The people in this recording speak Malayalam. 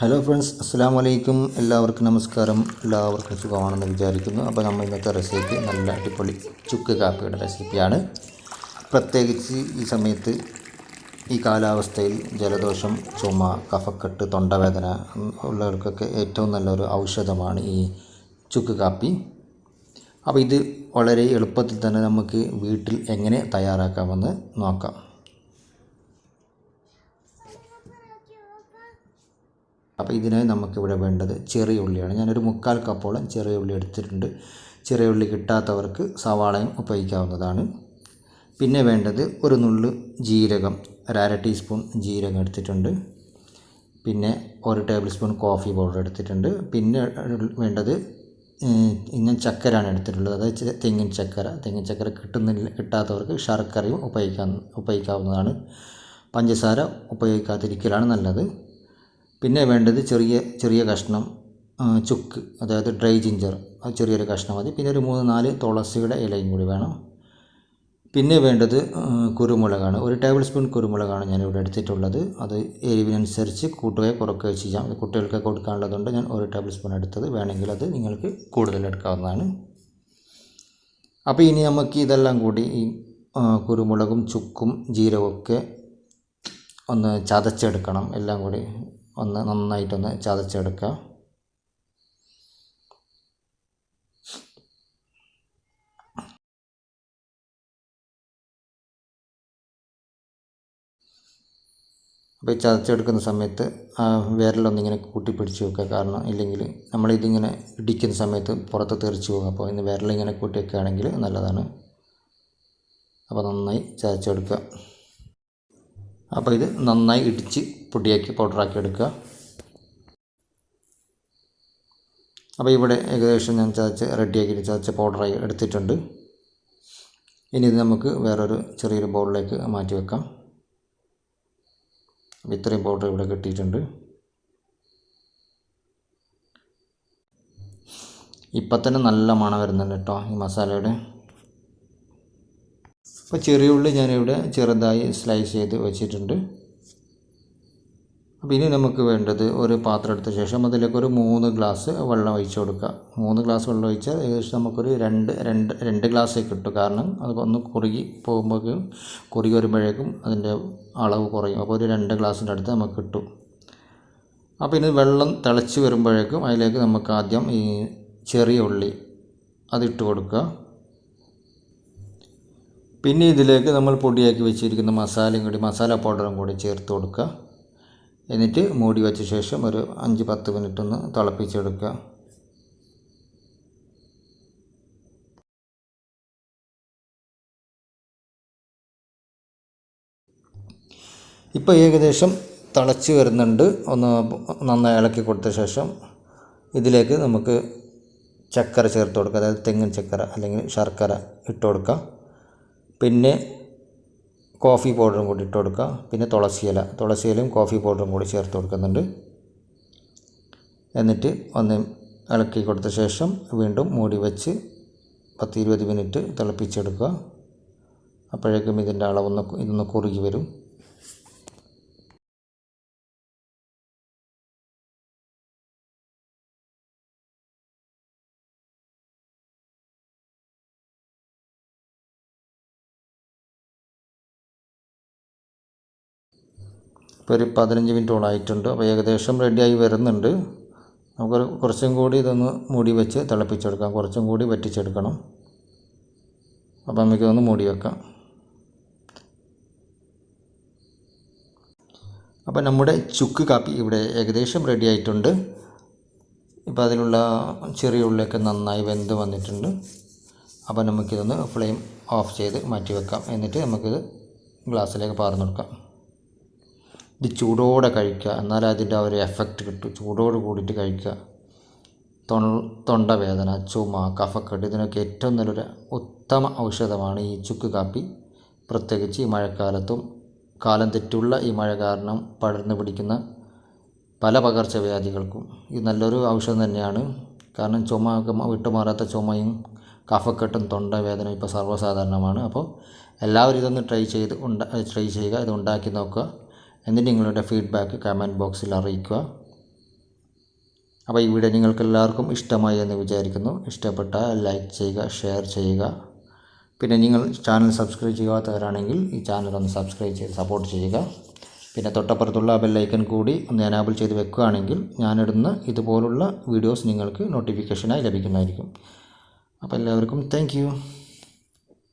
ഹലോ ഫ്രണ്ട്സ്, അസ്സലാമു അലൈക്കും. എല്ലാവർക്കും നമസ്കാരം. എല്ലാവർക്കും സുഖമാണെന്ന് വിചാരിക്കുന്നു. അപ്പോൾ നമ്മൾ ഇന്നത്തെ റെസിപ്പി നല്ല അടിപൊളി ചുക്ക് കാപ്പിയുടെ റെസിപ്പിയാണ്. പ്രത്യേകിച്ച് ഈ സമയത്ത് ഈ കാലാവസ്ഥയിൽ ജലദോഷം, ചുമ, കഫക്കെട്ട്, തൊണ്ടവേദന ഉള്ളവർക്കൊക്കെ ഏറ്റവും നല്ലൊരു ഔഷധമാണ് ഈ ചുക്ക് കാപ്പി. അപ്പോൾ ഇത് വളരെ എളുപ്പത്തിൽ തന്നെ നമുക്ക് വീട്ടിൽ എങ്ങനെ തയ്യാറാക്കാമെന്ന് നോക്കാം. അപ്പോൾ ഇതിനായി നമുക്കിവിടെ വേണ്ടത് ചെറിയ ഉള്ളിയാണ്. ഞാനൊരു 3/4 കപ്പോളം ചെറിയ ഉള്ളി എടുത്തിട്ടുണ്ട്. ചെറിയ ഉള്ളി കിട്ടാത്തവർക്ക് സവാളയും ഉപയോഗിക്കാവുന്നതാണ്. പിന്നെ വേണ്ടത് ഒരു നുള്ളു ജീരകം, 1/2 ടീസ്പൂൺ ജീരകം എടുത്തിട്ടുണ്ട്. പിന്നെ 1 ടേബിൾ സ്പൂൺ കോഫി പൗഡർ എടുത്തിട്ടുണ്ട്. പിന്നെ വേണ്ടത് ഞാൻ ചക്കരയാണ് എടുത്തിട്ടുള്ളത്, അതായത് തെങ്ങിൻ ചക്കര കിട്ടാത്തവർക്ക് ശർക്കരയും ഉപയോഗിക്കാവുന്നതാണ്. പഞ്ചസാര ഉപയോഗിക്കാതിരിക്കലാണ് നല്ലത്. പിന്നെ വേണ്ടത് ചെറിയ കഷ്ണം ചുക്ക്, അതായത് ഡ്രൈ ജിഞ്ചർ, അത് ചെറിയൊരു കഷ്ണം മതി. പിന്നെ ഒരു 3-4 തുളസിയുടെ ഇലയും കൂടി വേണം. പിന്നെ വേണ്ടത് കുരുമുളകാണ്. 1 ടേബിൾ സ്പൂൺ കുരുമുളകാണ് ഞാനിവിടെ എടുത്തിട്ടുള്ളത്. അത് എരിവിനനുസരിച്ച് കൂട്ടുകയോ കുറയ്ക്കുകയോ ചെയ്യാം. കുട്ടികൾക്ക് കൊടുക്കാനുള്ളതുകൊണ്ട് ഞാൻ 1 ടേബിൾ സ്പൂൺ എടുത്തത്. വേണമെങ്കിൽ അത് നിങ്ങൾക്ക് കൂടുതൽ എടുക്കാവുന്നതാണ്. അപ്പോൾ ഇനി നമുക്ക് ഇതെല്ലാം കൂടി ഈ കുരുമുളകും ചുക്കും ജീരകമൊക്കെ ഒന്ന് ചതച്ചെടുക്കണം. എല്ലാം കൂടി ഒന്ന് നന്നായിട്ടൊന്ന് ചതച്ചെടുക്കുക. അപ്പോൾ ഈ ചതച്ചെടുക്കുന്ന സമയത്ത് വിരലൊന്നിങ്ങനെ കൂട്ടിപ്പിടിച്ച് വെക്കുക. കാരണം ഇല്ലെങ്കിൽ നമ്മളിതിങ്ങനെ ഇടിക്കുന്ന സമയത്ത് പുറത്ത് തെറിച്ച് പോകും. അപ്പോൾ ഇന്ന് വിരലിങ്ങനെ കൂട്ടി വെക്കുകയാണെങ്കിൽ നല്ലതാണ്. അപ്പോൾ നന്നായി ചതച്ചെടുക്കുക. അപ്പോൾ ഇത് നന്നായി ഇടിച്ച് പൊടിയാക്കി പൗഡറാക്കി എടുക്കുക. അപ്പോൾ ഇവിടെ ഏകദേശം ഞാൻ റെഡിയാക്കിയിട്ട് ചതച്ച പൗഡറായി എടുത്തിട്ടുണ്ട്. ഇനി ഇത് നമുക്ക് വേറൊരു ചെറിയൊരു ബൗളിലേക്ക് മാറ്റി വെക്കാം. അപ്പോൾ ഇത്രയും പൗഡർ ഇവിടെ കിട്ടിയിട്ടുണ്ട്. ഇപ്പം തന്നെ നല്ല മണം വരുന്നുണ്ട് കേട്ടോ ഈ മസാലയുടെ. അപ്പോൾ ചെറിയ ഉള്ളി ഞാനിവിടെ ചെറുതായി സ്ലൈസ് ചെയ്ത് വെച്ചിട്ടുണ്ട്. അപ്പോൾ ഇനി നമുക്ക് വേണ്ടത് ഒരു പാത്രം എടുത്ത ശേഷം അതിലേക്ക് ഒരു 3 ഗ്ലാസ് വെള്ളം ഒഴിച്ച് കൊടുക്കുക. 3 ഗ്ലാസ് വെള്ളം ഒഴിച്ചാൽ ഏകദേശം നമുക്കൊരു രണ്ട് ഗ്ലാസ് കിട്ടും. കാരണം അത് ഒന്ന് കുറുകി വരുമ്പോഴേക്കും അതിൻ്റെ അളവ് കുറയും. അപ്പോൾ ഒരു 2 ഗ്ലാസിൻ്റെ അടുത്ത് നമുക്ക് കിട്ടും. അപ്പോൾ ഇനി വെള്ളം തിളച്ച് വരുമ്പോഴേക്കും അതിലേക്ക് നമുക്ക് ആദ്യം ഈ ചെറിയ ഉള്ളി അതിട്ട് കൊടുക്കുക. പിന്നെ ഇതിലേക്ക് നമ്മൾ പൊടിയാക്കി വെച്ചിരിക്കുന്ന മസാല പൗഡറും കൂടി ചേർത്ത് കൊടുക്കുക. എന്നിട്ട് മൂടി വെച്ച ശേഷം ഒരു 5-10 മിനിറ്റ് ഒന്ന് തിളപ്പിച്ചെടുക്കുക. ഇപ്പോൾ ഏകദേശം തിളച്ച് വരുന്നുണ്ട്. ഒന്ന് നന്നായി ഇളക്കി കൊടുത്ത ശേഷം ഇതിലേക്ക് നമുക്ക് ചക്കര ചേർത്ത് കൊടുക്കുക. അതായത് തെങ്ങിൻ ചക്കര അല്ലെങ്കിൽ ശർക്കര ഇട്ട് കൊടുക്കുക. പിന്നെ കോഫി പൗഡറും കൂടി ഇട്ട് കൊടുക്കുക. പിന്നെ തുളസിയിലയും കോഫി പൗഡറും കൂടി ചേർത്ത് കൊടുക്കുന്നുണ്ട്. എന്നിട്ട് ഒന്ന് ഇളക്കി കൊടുത്ത ശേഷം വീണ്ടും മൂടി വെച്ച് 10-20 മിനിറ്റ് തിളപ്പിച്ചെടുക്കുക. അപ്പോഴേക്കും ഇതിൻ്റെ ഇതൊന്ന് കുറുകി വരും. ഇപ്പോൾ ഒരു 15 മിനിറ്റോളം ആയിട്ടുണ്ട്. അപ്പോൾ ഏകദേശം റെഡിയായി വരുന്നുണ്ട്. നമുക്കൊരു കുറച്ചും കൂടി ഇതൊന്ന് മൂടി വെച്ച് തിളപ്പിച്ചെടുക്കാം. കുറച്ചും കൂടി വറ്റിച്ചെടുക്കണം. അപ്പോൾ നമുക്കിതൊന്ന് മൂടി വെക്കാം. അപ്പോൾ നമ്മുടെ ചുക്ക് കാപ്പി ഇവിടെ ഏകദേശം റെഡി ആയിട്ടുണ്ട്. ഇപ്പോൾ അതിലുള്ള ചെറിയ ഉള്ളിയൊക്കെ നന്നായി വെന്ത് വന്നിട്ടുണ്ട്. അപ്പോൾ നമുക്കിതൊന്ന് ഫ്ലെയിം ഓഫ് ചെയ്ത് മാറ്റി വെക്കാം. എന്നിട്ട് നമുക്കിത് ഗ്ലാസ്സിലേക്ക് പാർന്നു കൊടുക്കാം. ഇത് ചൂടോടെ കഴിക്കുക, എന്നാലേ അതിൻ്റെ ഒരു എഫക്റ്റ് കിട്ടും. ചൂടോട് കൂടിയിട്ട് കഴിക്കുക. തൊണ്ടവേദന, ചുമ, കഫക്കെട്ട് ഇതിനൊക്കെ ഏറ്റവും നല്ലൊരു ഉത്തമ ഔഷധമാണ് ഈ ചുക്ക് കാപ്പി. പ്രത്യേകിച്ച് ഈ മഴക്കാലത്തും കാലം തെറ്റുള്ള ഈ മഴ കാരണം പടർന്നു പിടിക്കുന്ന പല പകർച്ചവ്യാധികൾക്കും ഇത് നല്ലൊരു ഔഷധം തന്നെയാണ്. കാരണം വിട്ടുമാറാത്ത ചുമയും കഫക്കെട്ടും തൊണ്ടവേദനയും ഇപ്പോൾ സർവ്വസാധാരണമാണ്. അപ്പോൾ എല്ലാവരും ഇതൊന്ന് ട്രൈ ചെയ്യുക. ഇത് ഉണ്ടാക്കി നോക്കുക. എന്നിട്ട് നിങ്ങളുടെ ഫീഡ്ബാക്ക് കമൻറ്റ് ബോക്സിൽ അറിയിക്കുക. അപ്പോൾ ഈ വീഡിയോ നിങ്ങൾക്ക് എല്ലാവർക്കും ഇഷ്ടമായി എന്ന് വിചാരിക്കുന്നു. ഇഷ്ടപ്പെട്ടാൽ ലൈക്ക് ചെയ്യുക, ഷെയർ ചെയ്യുക. പിന്നെ നിങ്ങൾ ചാനൽ സബ്സ്ക്രൈബ് ചെയ്യാത്തവരാണെങ്കിൽ ഈ ചാനൽ ഒന്ന് സബ്സ്ക്രൈബ് ചെയ്ത് സപ്പോർട്ട് ചെയ്യുക. പിന്നെ തൊട്ടപ്പുറത്തുള്ള ബെല്ലൈക്കൺ കൂടി ഒന്ന് എനാബിൾ ചെയ്ത് വെക്കുകയാണെങ്കിൽ ഞാനിടുന്ന ഇതുപോലുള്ള വീഡിയോസ് നിങ്ങൾക്ക് നോട്ടിഫിക്കേഷനായി ലഭിക്കുന്നതായിരിക്കും. അപ്പോൾ എല്ലാവർക്കും താങ്ക്